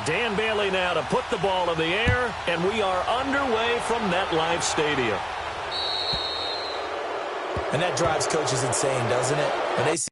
Dan Bailey now to put the ball in the air, and we are underway from MetLife Stadium. And that drives coaches insane, doesn't it? When they see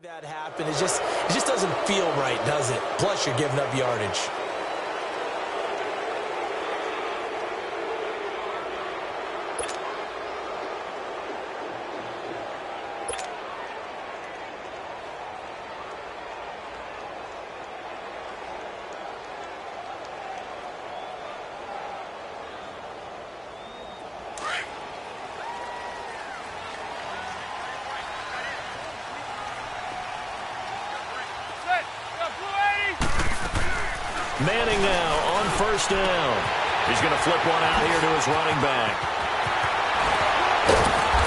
that happen, it just doesn't feel right, does it? Plus, you're giving up yardage. Manning now on first down. He's going to flip one out here to his running back.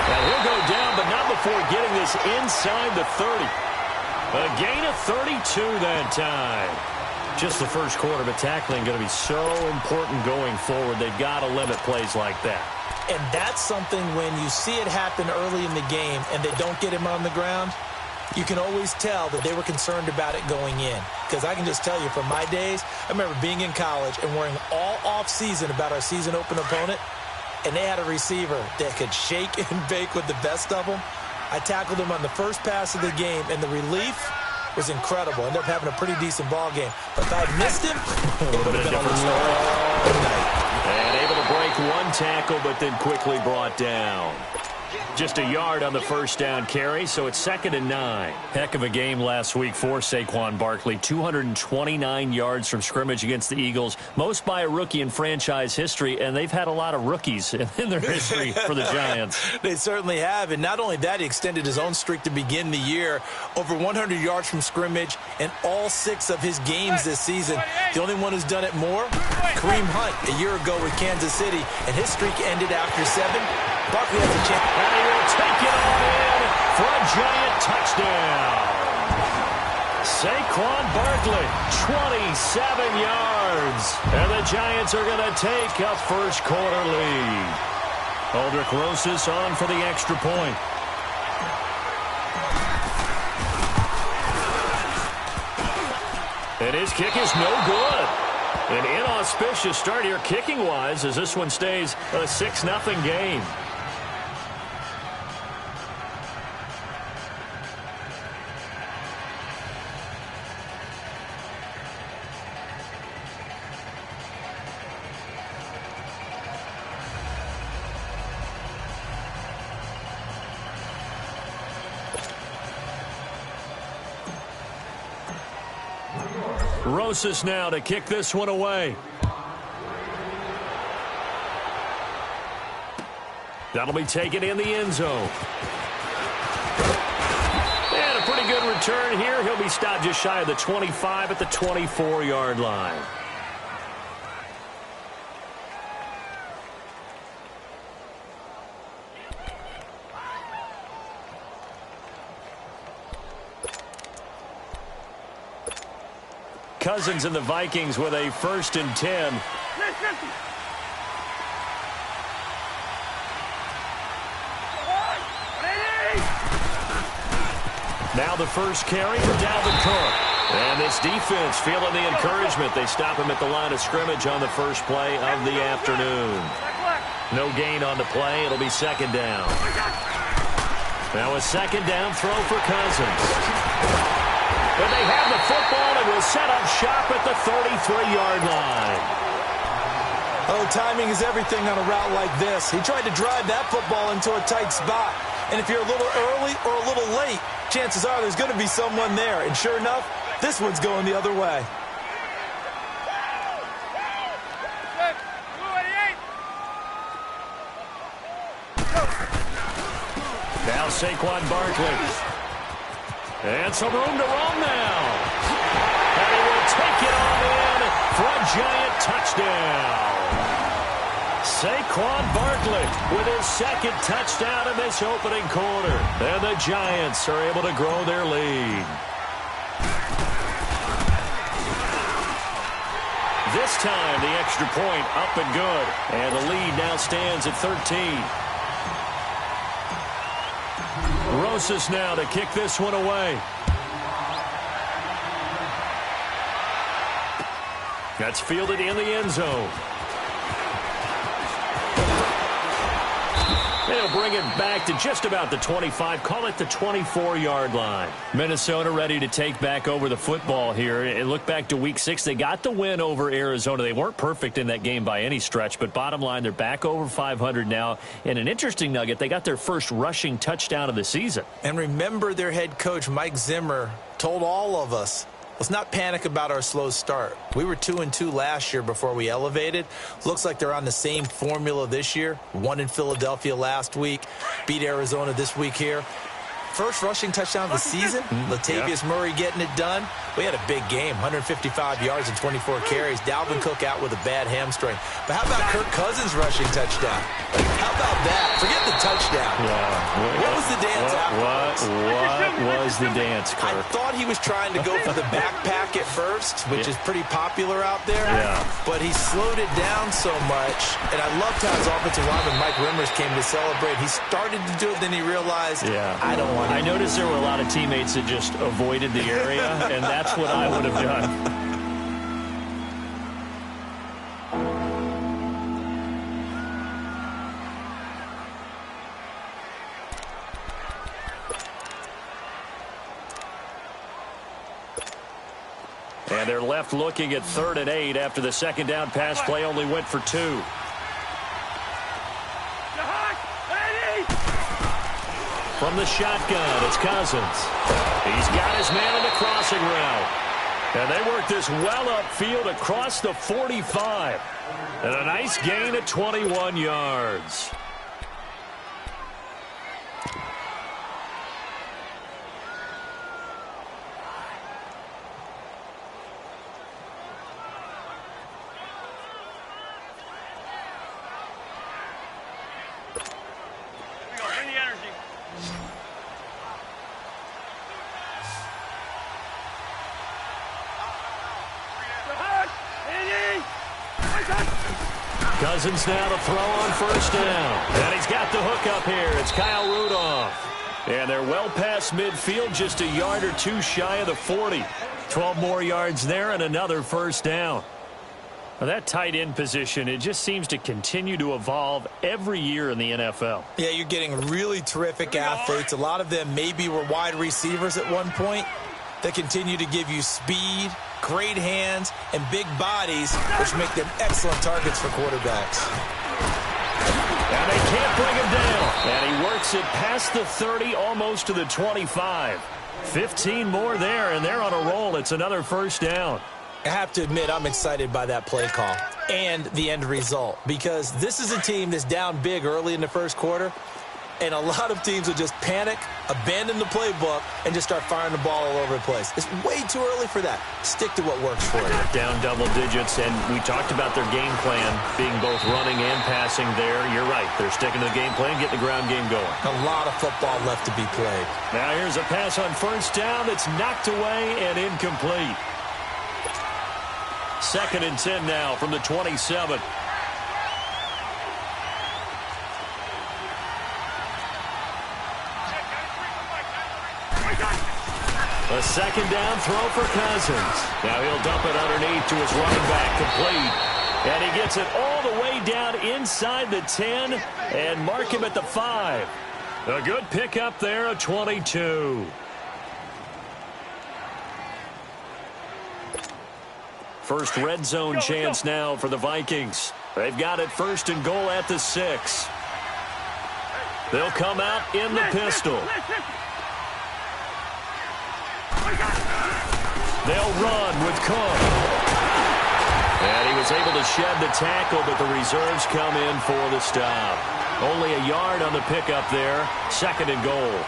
And he'll go down, but not before getting this inside the 30. A gain of 32 that time. Just the first quarter, but tackling going to be so important going forward. They've got to limit plays like that. And that's something when you see it happen early in the game and they don't get him on the ground, you can always tell that they were concerned about it going in. Because I can just tell you from my days, I remember being in college and worrying all off-season about our season open opponent, and they had a receiver that could shake and bake with the best of them. I tackled him on the first pass of the game, and the relief was incredible. Ended up having a pretty decent ball game. But if I had missed him, it would have been a different story all night. And able to break one tackle, but then quickly brought down. Just a yard on the first down carry, so it's 2nd and 9. Heck of a game last week for Saquon Barkley. 229 yards from scrimmage against the Eagles, most by a rookie in franchise history, and they've had a lot of rookies in their history for the Giants. They certainly have, and not only that, he extended his own streak to begin the year. Over 100 yards from scrimmage in all 6 of his games this season. The only one who's done it more, Kareem Hunt, a year ago with Kansas City, and his streak ended after 7. Barkley has a chance. And he will take it on in for a Giant touchdown. Saquon Barkley, 27 yards. And the Giants are going to take a first quarter lead. Aldrich Rosas on for the extra point. And his kick is no good. An inauspicious start here kicking-wise as this one stays a 6-0 game. Rosas now to kick this one away. That'll be taken in the end zone. And a pretty good return here. He'll be stopped just shy of the 25 at the 24-yard line. Cousins and the Vikings with a 1st and 10. Now the first carry for Dalvin Cook. And this defense feeling the encouragement. They stop him at the line of scrimmage on the first play of the afternoon. No gain on the play. It'll be 2nd down. Now a 2nd down throw for Cousins. But they have the football and will set up shop at the 33-yard line. Oh, timing is everything on a route like this. He tried to drive that football into a tight spot. And if you're a little early or a little late, chances are there's going to be someone there. And sure enough, this one's going the other way. Now Saquon Barkley. And some room to roam now. And he will take it on in for a Giant touchdown. Saquon Barkley with his 2nd touchdown in this opening quarter. And the Giants are able to grow their lead. This time the extra point up and good. And the lead now stands at 13. Rosas now to kick this one away. That's fielded in the end zone. They'll bring it back to just about the 25. Call it the 24-yard line. Minnesota ready to take back over the football here. And look back to Week 6. They got the win over Arizona. They weren't perfect in that game by any stretch. But bottom line, they're back over 500 now. And an interesting nugget, they got their first rushing touchdown of the season. And remember, their head coach, Mike Zimmer, told all of us, let's not panic about our slow start. We were 2-2 last year before we elevated. Looks like they're on the same formula this year. Won in Philadelphia last week. Beat Arizona this week here. First rushing touchdown of the season. Latavius Murray getting it done. We had a big game, 155 yards and 24 carries. Dalvin Cook out with a bad hamstring. But how about Kirk Cousins' rushing touchdown? How about that? Forget the touchdown. Yeah. What was the dance afterwards? What was the dance, Kirk? I thought he was trying to go for the backpack at first, which is pretty popular out there. Yeah. But he slowed it down so much. And I loved how his offensive lineman, Mike Rimmers, came to celebrate. He started to do it, then he realized, I don't want to. I noticed there were a lot of teammates that just avoided the area, and that's what I would have done. And they're left looking at 3rd and 8 after the 2nd down pass play only went for 2. From the shotgun, it's Cousins. He's got his man in the crossing route. And they work this well upfield across the 45. And a nice gain of 21 yards. Cousins now to throw on first down. And he's got the hook up here. It's Kyle Rudolph. And they're well past midfield, just a yard or two shy of the 40. 12 more yards there and another first down. Now that tight end position, it just seems to continue to evolve every year in the NFL. Yeah, you're getting really terrific athletes. A lot of them maybe were wide receivers at one point. They continue to give you speed, great hands, and big bodies, which make them excellent targets for quarterbacks. And they can't bring him down. And he works it past the 30, almost to the 25. 15 more there, and they're on a roll. It's another first down. I have to admit, I'm excited by that play call and the end result, because this is a team that's down big early in the first quarter, and a lot of teams will just panic, abandon the playbook, and just start firing the ball all over the place. It's way too early for that. Stick to what works for you. Down double digits, and we talked about their game plan being both running and passing there. You're right. They're sticking to the game plan, getting the ground game going. A lot of football left to be played. Now here's a pass on first down that's knocked away and incomplete. 2nd and 10 now from the 27. A second down throw for Cousins. Now he'll dump it underneath to his running back, complete. And he gets it all the way down inside the 10 and mark him at the 5. A good pickup there, a 22. First red zone chance now for the Vikings. They've got it 1st and goal at the 6. They'll come out in the pistol. They'll run with Cook. And he was able to shed the tackle, but the reserves come in for the stop. Only a yard on the pickup there. 2nd and goal.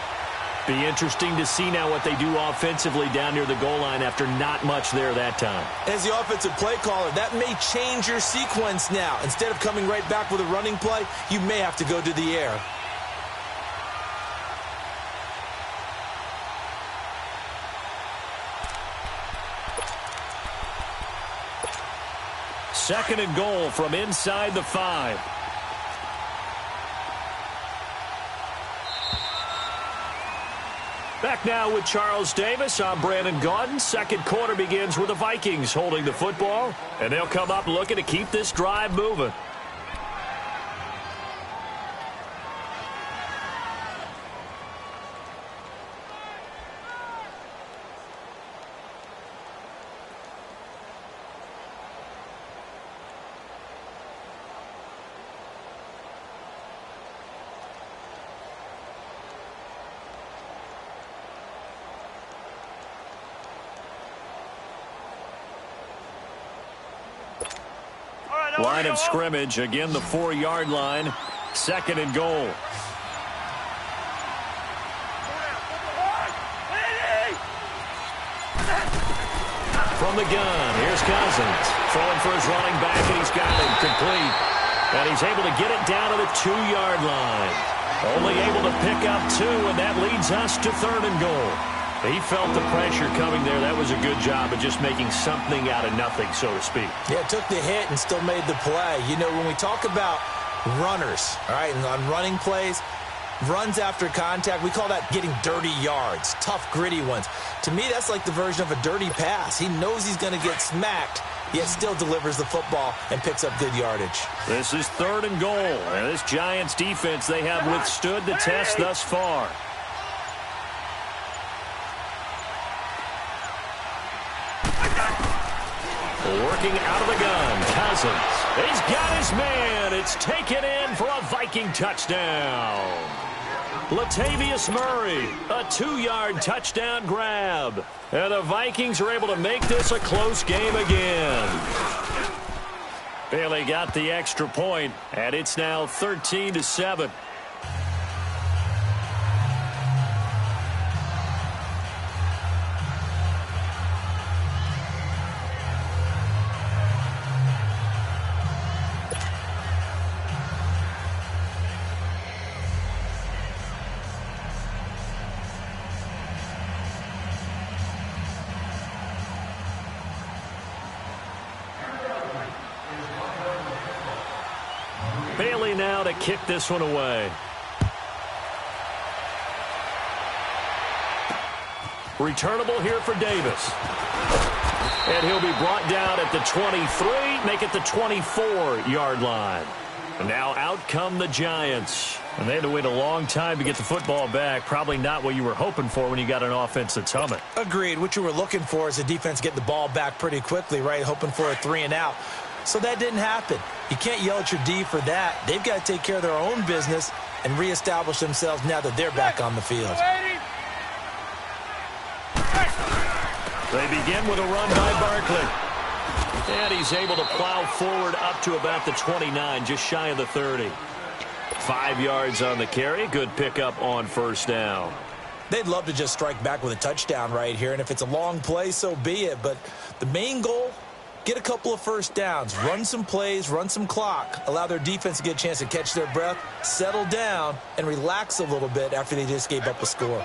Be interesting to see now what they do offensively down near the goal line after not much there that time. As the offensive play caller, that may change your sequence now. Instead of coming right back with a running play, you may have to go to the air. Second and goal from inside the 5. Back now with Charles Davis. I'm Brandon Gaudin. Second quarter begins with the Vikings holding the football, and they'll come up looking to keep this drive moving. Line of scrimmage, again the 4-yard line. 2nd and goal. From the gun, here's Cousins. Throwing for his running back, and he's got it complete. And he's able to get it down to the 2-yard line. Only able to pick up 2, and that leads us to 3rd and goal. He felt the pressure coming there. That was a good job of just making something out of nothing, so to speak. Yeah, took the hit and still made the play. You know, when we talk about runners, all right, and on running plays, runs after contact, we call that getting dirty yards, tough, gritty ones. To me, that's like the version of a dirty pass. He knows he's going to get smacked, yet still delivers the football and picks up good yardage. This is 3rd and goal. And this Giants defense, they have withstood the test thus far. Working out of the gun, Cousins. He's got his man. It's taken in for a Viking touchdown. Latavius Murray, a 2-yard touchdown grab. And the Vikings are able to make this a close game again. Bailey got the extra point, and it's now 13-7. Bailey now to kick this one away. Returnable here for Davis. And he'll be brought down at the 23, make it the 24-yard line. And now out come the Giants. And they had to wait a long time to get the football back. Probably not what you were hoping for when you got an offense that's humming. Agreed. What you were looking for is the defense get the ball back pretty quickly, right? Hoping for a 3-and-out. So that didn't happen. You can't yell at your D for that. They've got to take care of their own business and reestablish themselves now that they're back on the field. They begin with a run by Barkley. And he's able to plow forward up to about the 29, just shy of the 30. 5 yards on the carry. Good pickup on first down. They'd love to just strike back with a touchdown right here, and if it's a long play, so be it. But the main goal, get a couple of first downs, run some plays, run some clock, allow their defense to get a chance to catch their breath, settle down, and relax a little bit after they just gave up a score.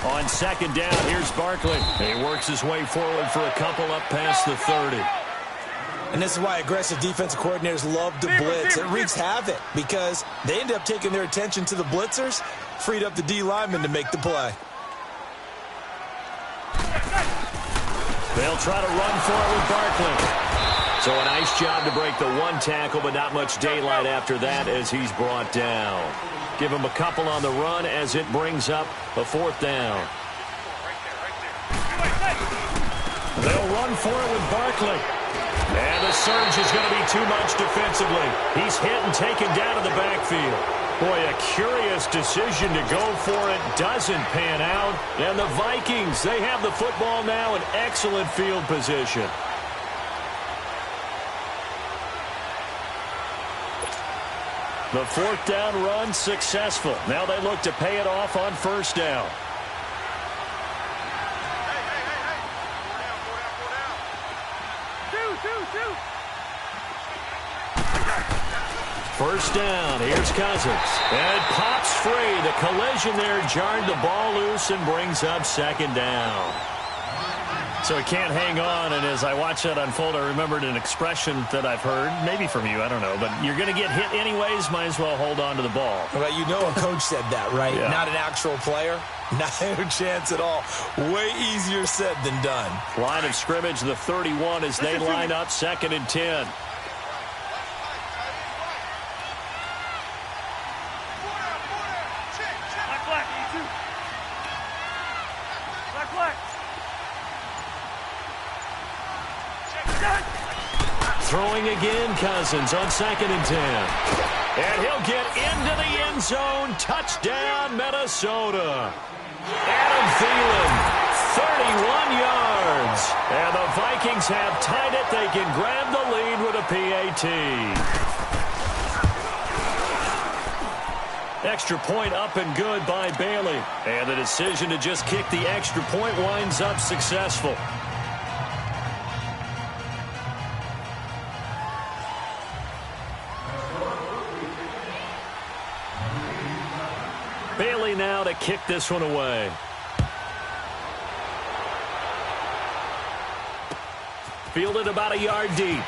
On second down, here's Barkley. He works his way forward for a couple up past the 30. And this is why aggressive defensive coordinators love to blitz. It wreaks havoc because they end up taking their attention to the blitzers, freed up the D lineman to make the play. They'll try to run for it with Barkley. So a nice job to break the one tackle, but not much daylight after that as he's brought down. Give him a couple on the run as it brings up a fourth down. They'll run for it with Barkley. And the surge is going to be too much defensively. He's hit and taken down to the backfield. Boy, a curious decision to go for it. Doesn't pan out. And the Vikings, they have the football now in excellent field position. The fourth down run successful. Now they look to pay it off on first down. First down, here's Cousins. And it pops free. The collision there jarred the ball loose and brings up second down. So he can't hang on, and as I watched that unfold, I remembered an expression that I've heard, maybe from you, I don't know, but you're going to get hit anyways, might as well hold on to the ball. Well, you know a coach said that, right? Yeah. Not an actual player. Not a chance at all. Way easier said than done. Line of scrimmage, the 31 as they line up, 2nd and 10. Throwing again, Cousins on 2nd and 10. And he'll get into the end zone. Touchdown, Minnesota. Adam Thielen, 31 yards. And the Vikings have tied it. They can grab the lead with a PAT. Extra point up and good by Bailey. And the decision to just kick the extra point winds up successful. Bailey now to kick this one away. Fielded about a yard deep.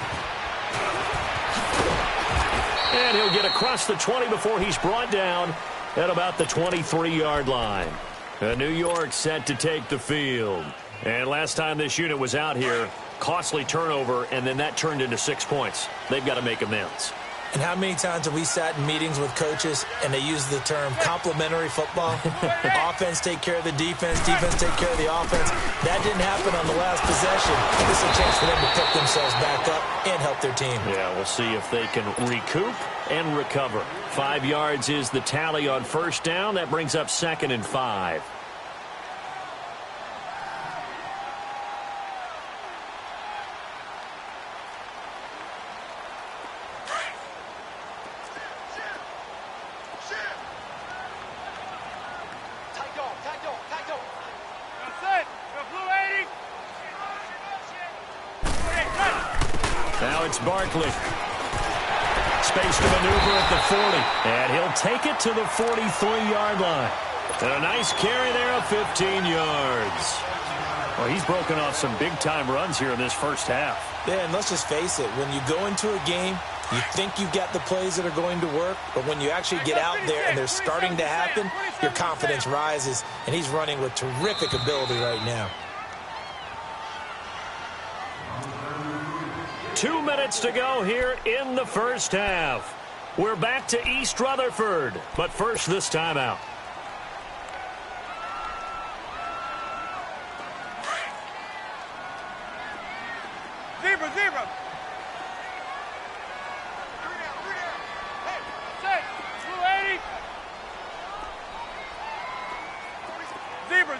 And he'll get across the 20 before he's brought down at about the 23-yard line. New York set to take the field. And last time this unit was out here, costly turnover, and then that turned into 6 points. They've got to make amends. And how many times have we sat in meetings with coaches and they use the term complementary football? Offense take care of the defense, defense take care of the offense. That didn't happen on the last possession. This is a chance for them to pick themselves back up and help their team. Yeah, we'll see if they can recoup and recover. 5 yards is the tally on first down. That brings up 2nd and 5. Now it's Barkley. Space to maneuver at the 40. And he'll take it to the 43-yard line. And a nice carry there of 15 yards. Well, he's broken off some big-time runs here in this first half. Yeah, and let's just face it. When you go into a game, you think you've got the plays that are going to work, but when you actually get out there and they're starting to happen, your confidence rises, and he's running with terrific ability right now. 2 minutes to go here in the first half. We're back to East Rutherford, but first this timeout. Zebra. Hey, set. Blue 80. Zebra.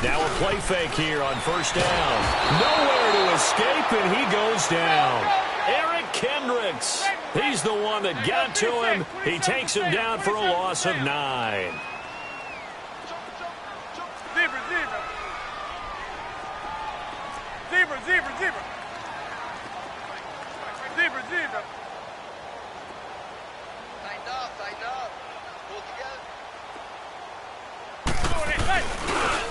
Now a play fake here on first down. Nowhere to escape, and he goes down. Eric Kendricks. He's the one that got to him. He takes him down for a loss of 9. Zebra. Tighten up. Pull together.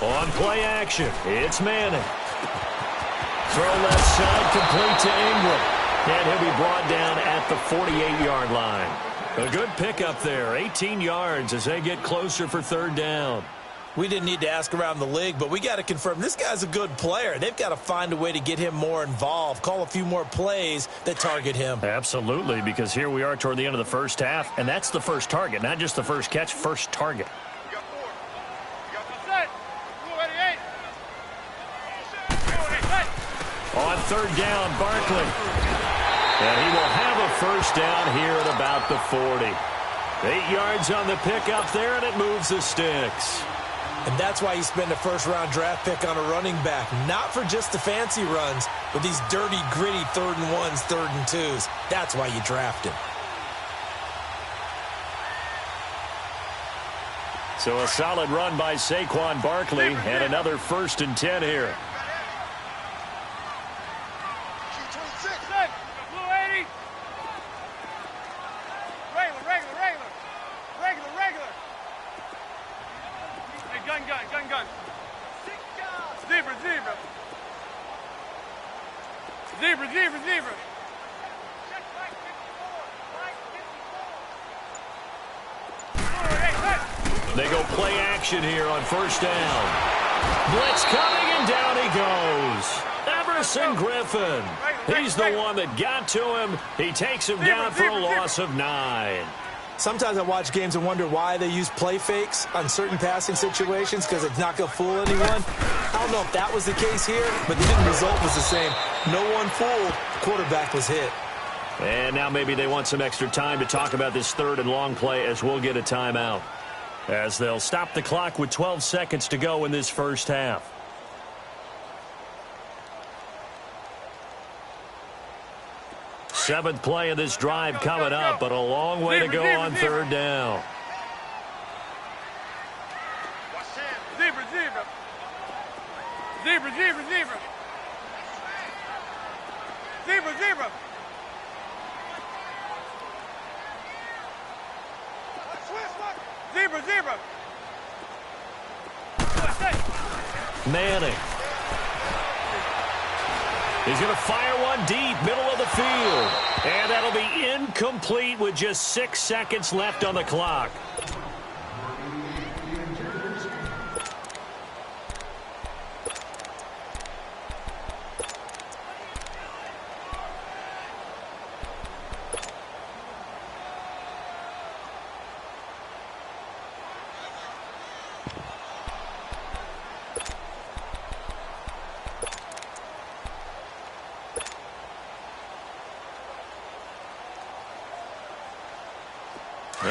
On play action, it's Manning. Throw left side, complete to Ingram. And he'll be brought down at the 48-yard line. A good pickup there, 18 yards as they get closer for third down. We didn't need to ask around the league, but we got to confirm this guy's a good player. They've got to find a way to get him more involved, call a few more plays that target him. Absolutely, because here we are toward the end of the first half, and that's the first target, not just the first catch, first target. On third down, Barkley. And he will have a first down here at about the 40. 8 yards on the pickup there, and it moves the sticks. And that's why you spend a first-round draft pick on a running back. Not for just the fancy runs, but these dirty, gritty 3rd and 1s, 3rd and 2s. That's why you draft him. So a solid run by Saquon Barkley, and another 1st and 10 here. Gun. Zebra. They go play action here on first down. Blitz coming, and down he goes. Everson Griffin. He's the one that got to him. He takes him down for a loss of 9. Sometimes I watch games and wonder why they use play fakes on certain passing situations because it's not going to fool anyone. I don't know if that was the case here, but the end result was the same. No one fooled. The quarterback was hit. And now maybe they want some extra time to talk about this 3rd and long play as we'll get a timeout. As they'll stop the clock with 12 seconds to go in this first half. Seventh play of this drive coming up, but a long way to go on third down. Zebra. Manning. He's going to fire one deep, middle of the field. And that'll be incomplete with just 6 seconds left on the clock.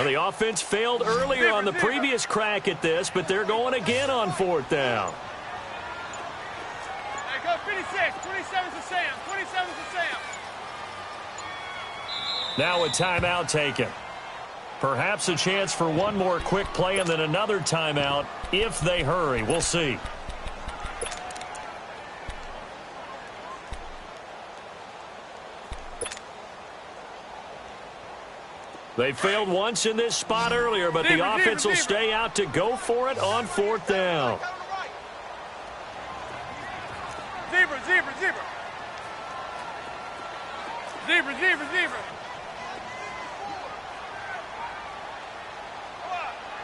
Well, the offense failed earlier on the previous crack at this, but they're going again on 4th down. Go 56. 27's to Sam. 27's to Sam. Now a timeout taken. Perhaps a chance for one more quick play and then another timeout if they hurry. We'll see. They failed once in this spot earlier, but the offense will stay out to go for it on 4th down. Zebra, zebra, zebra. Zebra, zebra, zebra.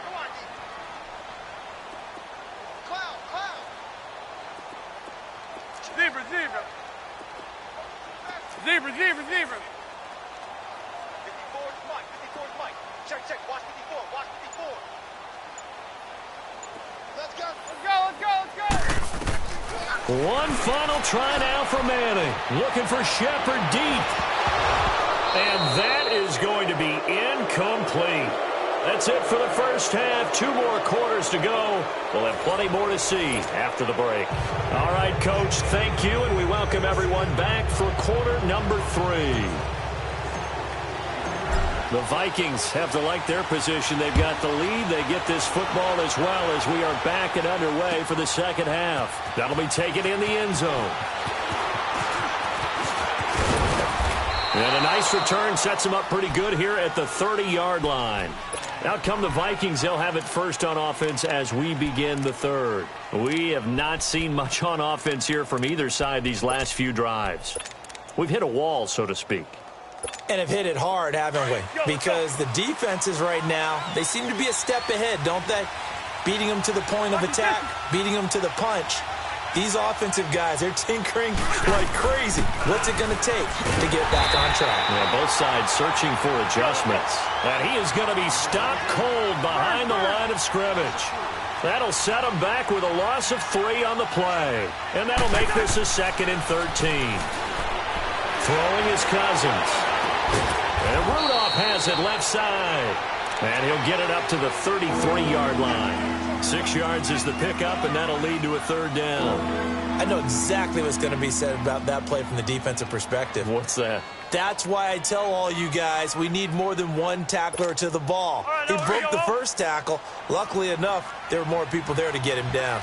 Come on, D. Cloud, cloud. Zebra, zebra. Zebra, zebra, zebra. 54 is Mike, 54 is Mike. Check, check, watch 54, watch 54. Let's go, let's go, let's go, let's go. One final try now for Manning. Looking for Shepard deep. And that is going to be incomplete. That's it for the first half. 2 more quarters to go. We'll have plenty more to see after the break. All right, Coach, thank you, and we welcome everyone back for quarter number 3. The Vikings have to like their position. They've got the lead. They get this football as well as we are back and underway for the second half. That'll be taken in the end zone. And a nice return sets them up pretty good here at the 30-yard line. Out come the Vikings. They'll have it first on offense as we begin the third. We have not seen much on offense here from either side these last few drives. We've hit a wall, so to speak. And have hit it hard, haven't we? Because the defenses right now, they seem to be a step ahead, don't they? Beating them to the point of attack, beating them to the punch. These offensive guys, they're tinkering like crazy. What's it going to take to get back on track? Yeah, both sides searching for adjustments. And he is going to be stopped cold behind the line of scrimmage. That'll set him back with a loss of 3 on the play. And that'll make this a 2nd and 13. Throwing his Cousins. And Rudolph has it left side. And he'll get it up to the 33-yard line. 6 yards is the pickup, and that'll lead to a 3rd down. I know exactly what's going to be said about that play from the defensive perspective. What's that? That's why I tell all you guys we need more than one tackler to the ball. He broke the first tackle. Luckily enough, there were more people there to get him down.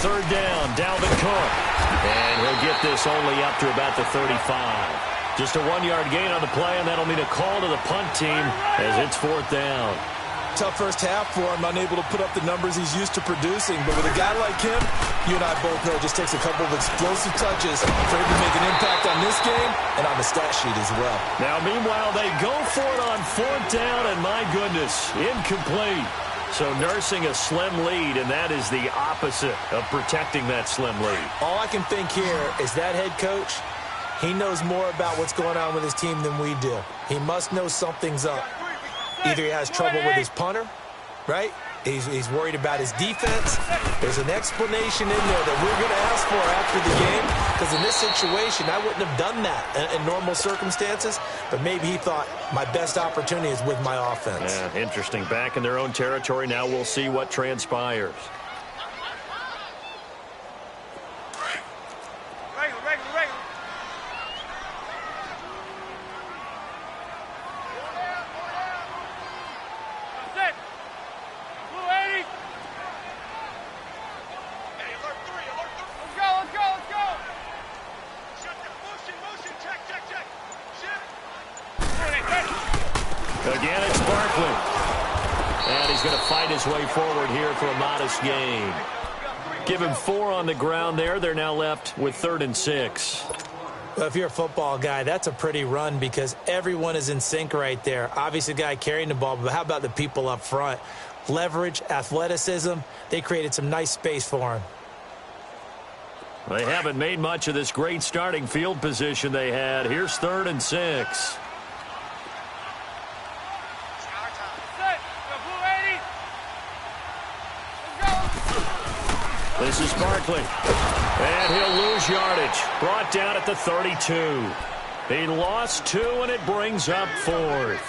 Third down, Dalvin Cook. And he'll get this only up to about the 35. Just a 1-yard gain on the play, and that'll mean a call to the punt team as it's 4th down. Tough first half for him, unable to put up the numbers he's used to producing. But with a guy like him, you and I both know it just takes a couple of explosive touches for him to make an impact on this game and on the stat sheet as well. Now, meanwhile, they go for it on 4th down, and my goodness, incomplete. So nursing a slim lead, and that is the opposite of protecting that slim lead. All I can think here is that head coach, he knows more about what's going on with his team than we do. He must know something's up. Either he has trouble with his punter, right? He's worried about his defense. There's an explanation in there that we're going to ask for after the game, because in this situation, I wouldn't have done that in normal circumstances, but maybe he thought my best opportunity is with my offense. Yeah, interesting. Back in their own territory. Now we'll see what transpires. Again, it's Barkley. And he's going to fight his way forward here for a modest gain. Give him 4 on the ground there. They're now left with 3rd and 6. Well, if you're a football guy, that's a pretty run because everyone is in sync right there. Obviously, the guy carrying the ball, but how about the people up front? Leverage, athleticism, they created some nice space for him. They haven't made much of this great starting field position they had. Here's 3rd and 6. Barkley. And he'll lose yardage. Brought down at the 32. He lost 2, and it brings up 4th.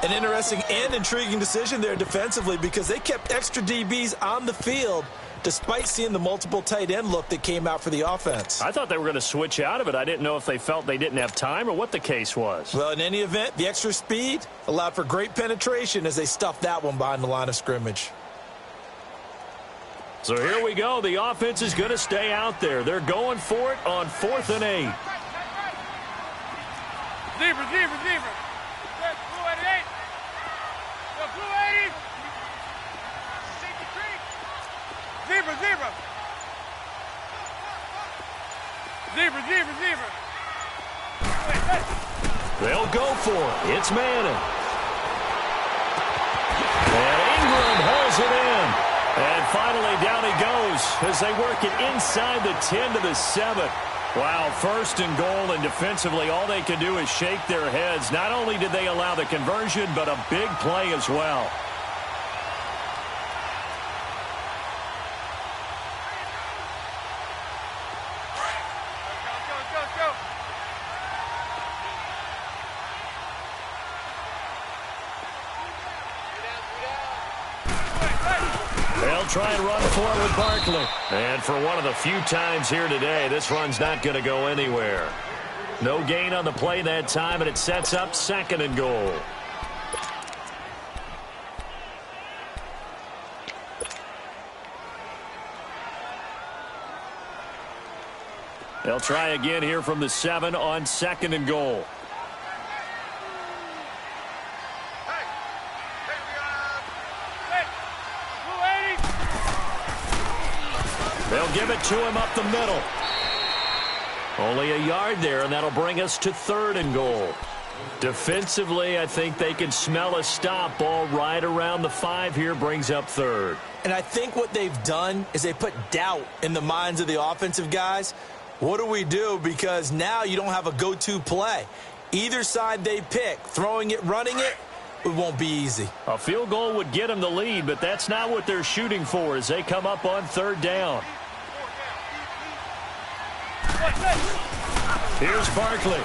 An interesting and intriguing decision there defensively because they kept extra DBs on the field despite seeing the multiple tight end look that came out for the offense. I thought they were going to switch out of it. I didn't know if they felt they didn't have time or what the case was. Well, in any event, the extra speed allowed for great penetration as they stuffed that one behind the line of scrimmage. So here we go. The offense is going to stay out there. They're going for it on 4th and 8. Zebra. Blue 88. The blue 80. Safety creek. Zebra. They'll go for it. It's Madden. And Ingram holds it in. And finally down he goes as they work it inside the 10 to the 7. Wow, 1st and goal, and defensively all they can do is shake their heads. Not only did they allow the conversion, but a big play as well. Go. They'll try and run for it with Barkley. And for one of the few times here today, this run's not going to go anywhere. No gain on the play that time, and it sets up 2nd and goal. They'll try again here from the 7 on 2nd and goal. They'll give it to him up the middle. Only a yard there, and that'll bring us to 3rd and goal. Defensively, I think they can smell a stop. Ball right around the 5 here brings up 3rd. And I think what they've done is they put doubt in the minds of the offensive guys. What do we do? Because now you don't have a go-to play. Either side they pick, throwing it, running it, it won't be easy. A field goal would get them the lead, but that's not what they're shooting for as they come up on 3rd down. Here's Barkley.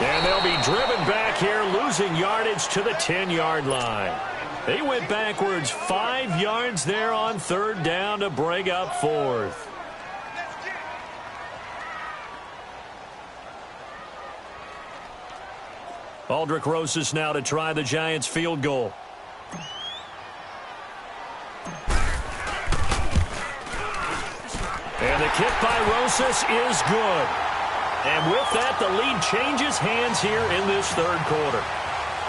And they'll be driven back here, losing yardage to the 10-yard line. They went backwards 5 yards there on 3rd down to bring up 4th. Aldrich Rosas now to try the Giants field goal. And the kick by Rosas is good. And with that, the lead changes hands here in this 3rd quarter.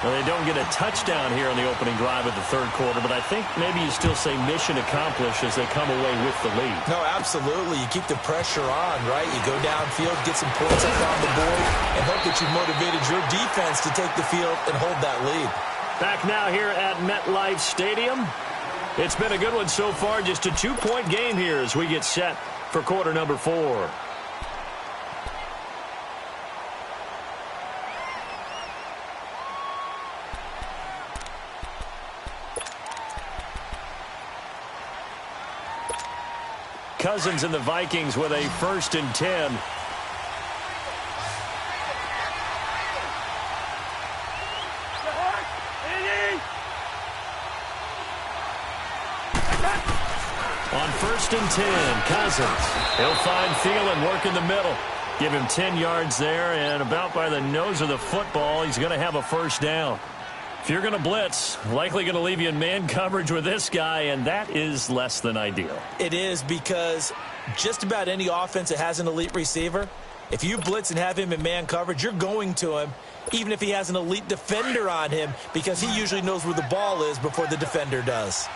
Well, they don't get a touchdown here on the opening drive of the 3rd quarter, but I think maybe you still say mission accomplished as they come away with the lead. No, absolutely. You keep the pressure on, right? You go downfield, get some points up on the board, and hope that you've motivated your defense to take the field and hold that lead. Back now here at MetLife Stadium. It's been a good one so far. Just a 2-point game here as we get set for quarter number 4. Cousins and the Vikings with a 1st and 10. On 1st and 10, Cousins. He'll find Thielen, work in the middle. Give him 10 yards there, and about by the nose of the football, he's going to have a 1st down. If you're going to blitz, likely going to leave you in man coverage with this guy, and that is less than ideal. It is because just about any offense that has an elite receiver, if you blitz and have him in man coverage, you're going to him, even if he has an elite defender on him, because he usually knows where the ball is before the defender does.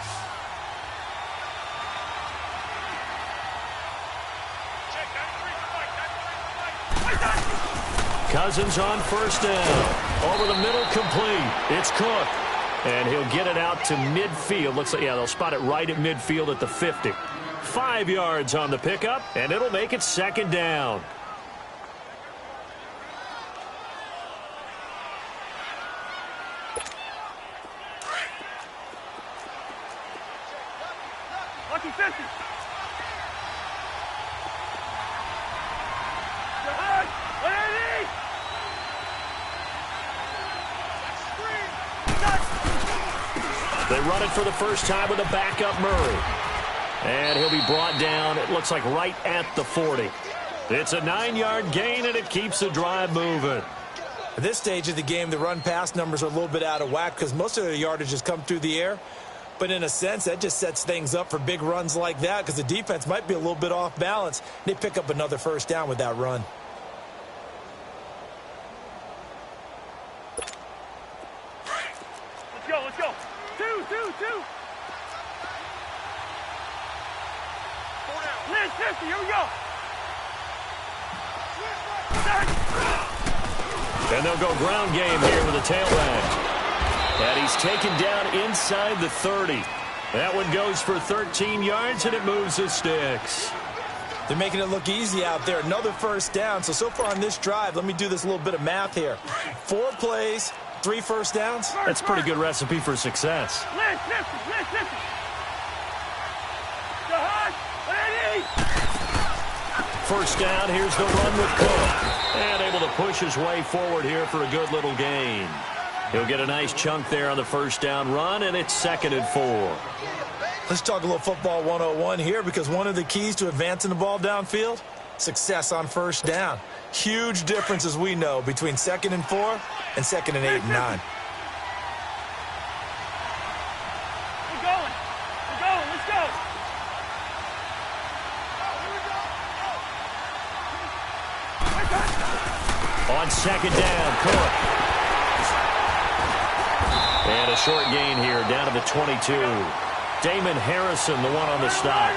Cousins on 1st down. Over the middle, complete. It's Cook. And he'll get it out to midfield. Looks like, yeah, they'll spot it right at midfield at the 50. 5 yards on the pickup, and it'll make it 2nd down. Lucky 50. They run it for the first time with a backup Murray. And he'll be brought down, it looks like right at the 40. It's a 9-yard gain, and it keeps the drive moving. At this stage of the game, the run-pass numbers are a little bit out of whack because most of the yardage has come through the air. But in a sense, that just sets things up for big runs like that because the defense might be a little bit off balance. They pick up another first down with that run. Let's go. Two. 50, here we go. And they'll go ground game here with a tailback. And he's taken down inside the 30. That one goes for 13 yards, and it moves the sticks. They're making it look easy out there. Another first down. So far on this drive, let me do this little bit of math here. 4 plays, 3 first downs. That's a pretty good recipe for success. Listen. First down, here's the run with Cook. And able to push his way forward here for a good little gain. He'll get a nice chunk there on the first down run, and it's 2nd and 4. Let's talk a little football 101 here because one of the keys to advancing the ball downfield, success on first down. Huge difference, as we know, between 2nd and 4 and 2nd and 8 and 9. We're going. Let's go. On 2nd down, Cook. And a short gain here, down to the 22. Damon Harrison, the one on the stop.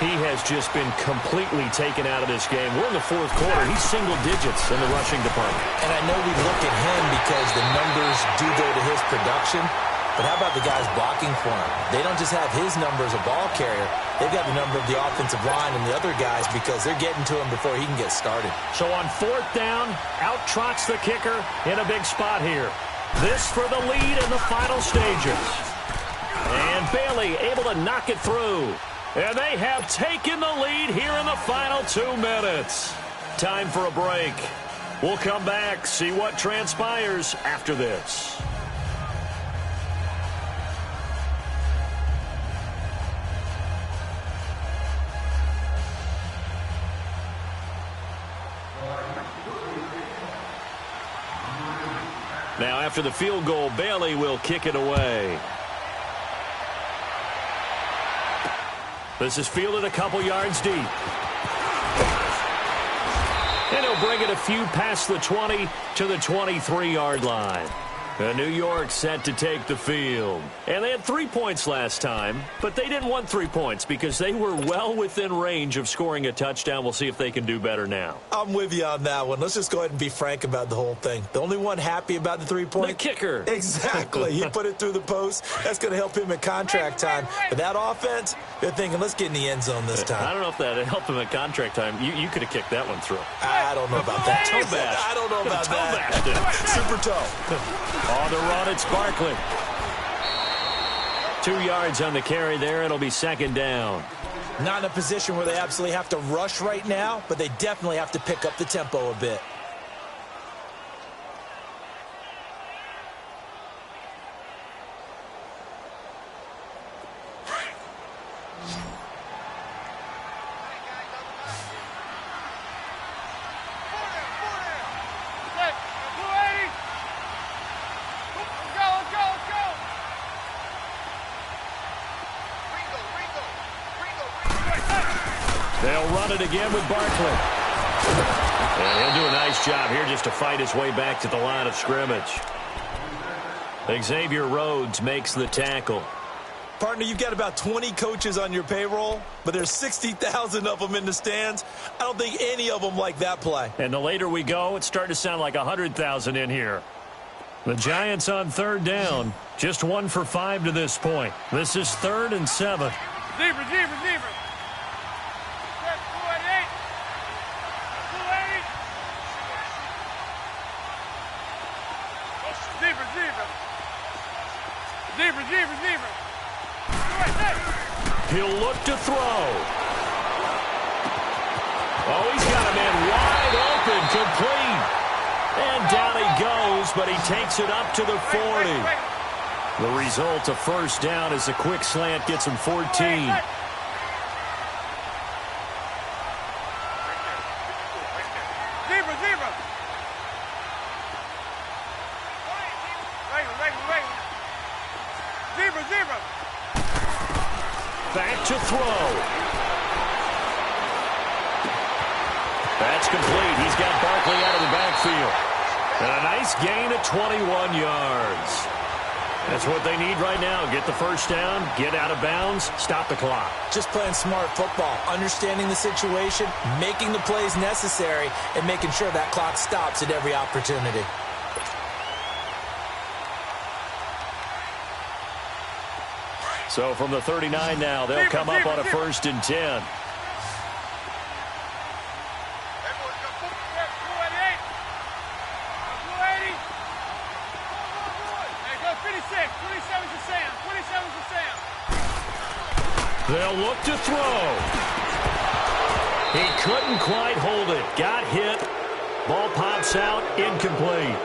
He has just been completely taken out of this game. We're in the 4th quarter. He's single digits in the rushing department. And I know we look at him because the numbers do go to his production. But how about the guys blocking for him? They don't just have his number as a ball carrier. They've got the number of the offensive line and the other guys because they're getting to him before he can get started. So on 4th down, out trots the kicker in a big spot here. This for the lead in the final stages. And Bailey able to knock it through. And they have taken the lead here in the final 2 minutes. Time for a break. We'll come back, see what transpires after this. Now, after the field goal, Bailey will kick it away. This is fielded a couple yards deep. And he'll bring it a few past the 20 to the 23-yard line. New York set to take the field. And they had 3 points last time, but they didn't want 3 points because they were well within range of scoring a touchdown. We'll see if they can do better now. I'm with you on that one. Let's just go ahead and be frank about the whole thing. The only one happy about the 3-point? The kicker. Exactly. He put it through the post. That's going to help him at contract time. But that offense, they're thinking, let's get in the end zone this time. I don't know if that helped him at contract time. You could have kicked that one through. I don't know about that. Toe bash. I don't know about toe that. Bashed it. Super toe. On the run, it's Barkley. 2 yards on the carry there. It'll be 2nd down. Not in a position where they absolutely have to rush right now, but they definitely have to pick up the tempo a bit. They'll run it again with Barkley. And he'll do a nice job here just to fight his way back to the line of scrimmage. Xavier Rhodes makes the tackle. Partner, you've got about 20 coaches on your payroll, but there's 60,000 of them in the stands. I don't think any of them like that play. And the later we go, it's starting to sound like 100,000 in here. The Giants on 3rd down. Just 1 for 5 to this point. This is 3rd and 7. Receiver. Receiver. He'll look to throw. Oh, he's got a man wide open, complete. And down he goes, but he takes it up to the 40. The result, a first down as a quick slant gets him 14. Back to throw. That's complete. He's got Barkley out of the backfield. And a nice gain of 21 yards. That's what they need right now. Get the first down, get out of bounds, stop the clock. Just playing smart football, understanding the situation, making the plays necessary, and making sure that clock stops at every opportunity. So from the 39 now, they'll come up on a 1st and 10. They'll look to throw. He couldn't quite hold it. Got hit. Ball pops out. Incomplete.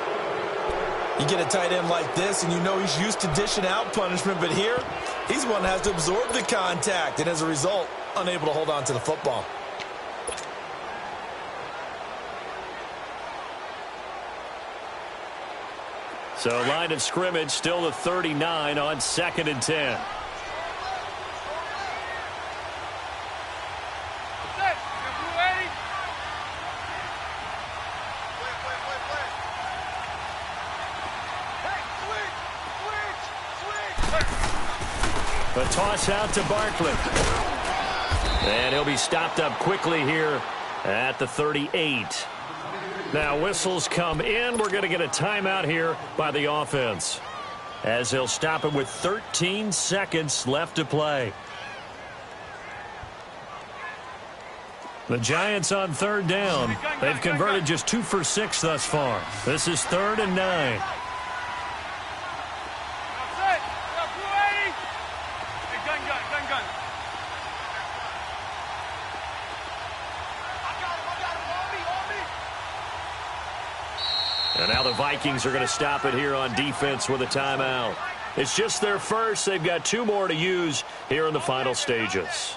You get a tight end like this, and you know he's used to dishing out punishment, but here, he's the one that has to absorb the contact, and as a result, unable to hold on to the football. So line of scrimmage still the 39 on 2nd and 10. A toss out to Barkley. And he'll be stopped up quickly here at the 38. Now whistles come in. We're going to get a timeout here by the offense, as they'll stop it with 13 seconds left to play. The Giants on 3rd down. They've converted just 2 for 6 thus far. This is 3rd and 9. And now the Vikings are going to stop it here on defense with a timeout. It's just their first. They've got 2 more to use here in the final stages.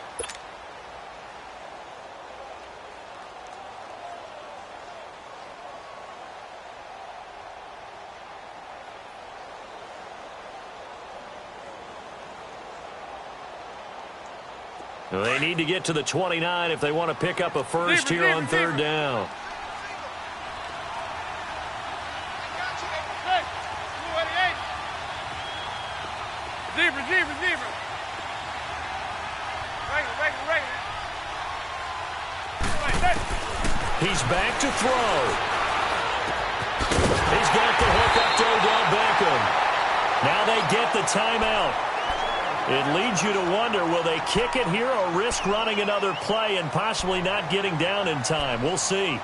They need to get to the 29 if they want to pick up a first here on 3rd down. He's back to throw. He's got the hook up to Odell Beckham. Now they get the timeout. It leads you to wonder, will they kick it here or risk running another play and possibly not getting down in time? We'll see.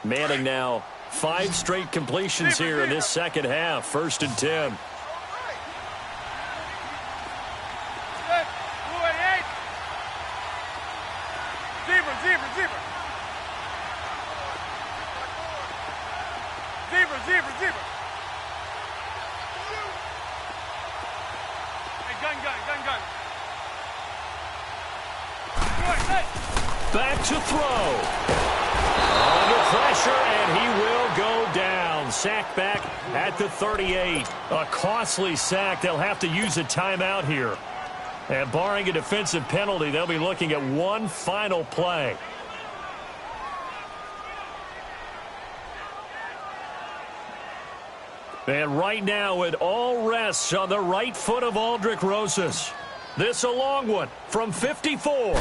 Manning now 5 straight completions here in this second half. 1st and 10. Back to throw. Under pressure, and he will go down. Sacked back at the 38. A costly sack. They'll have to use a timeout here. And barring a defensive penalty, they'll be looking at one final play. And right now, it all rests on the right foot of Aldrick Rosas. This a long one from 54.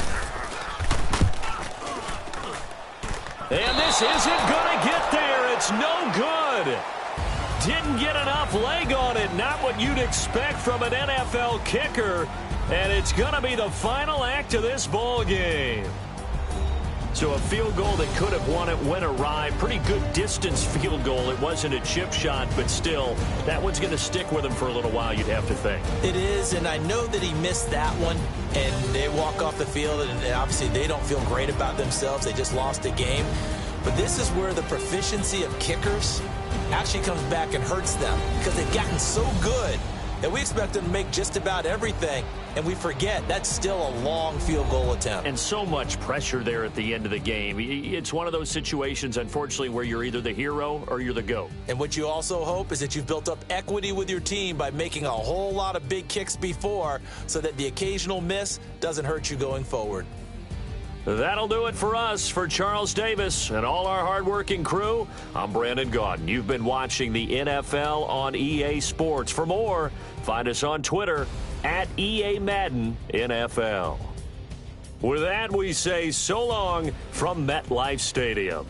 And this isn't going to get there. It's no good. Didn't get enough leg on it. Not what you'd expect from an NFL kicker. And it's going to be the final act of this ball game. So a field goal that could have won it went awry. Pretty good distance field goal. It wasn't a chip shot, but still, that one's going to stick with him for a little while, you'd have to think. It is, and I know that he missed that one, and they walk off the field, and obviously they don't feel great about themselves. They just lost a game. But this is where the proficiency of kickers actually comes back and hurts them because they've gotten so good that we expect them to make just about everything, and we forget that's still a long field goal attempt. And so much pressure there at the end of the game. It's one of those situations, unfortunately, where you're either the hero or you're the GOAT. And what you also hope is that you've built up equity with your team by making a whole lot of big kicks before so that the occasional miss doesn't hurt you going forward. That'll do it for us. For Charles Davis and all our hardworking crew, I'm Brandon Gaudin. You've been watching the NFL on EA Sports. For more, find us on Twitter at EA Madden NFL. With that, we say so long from MetLife Stadium.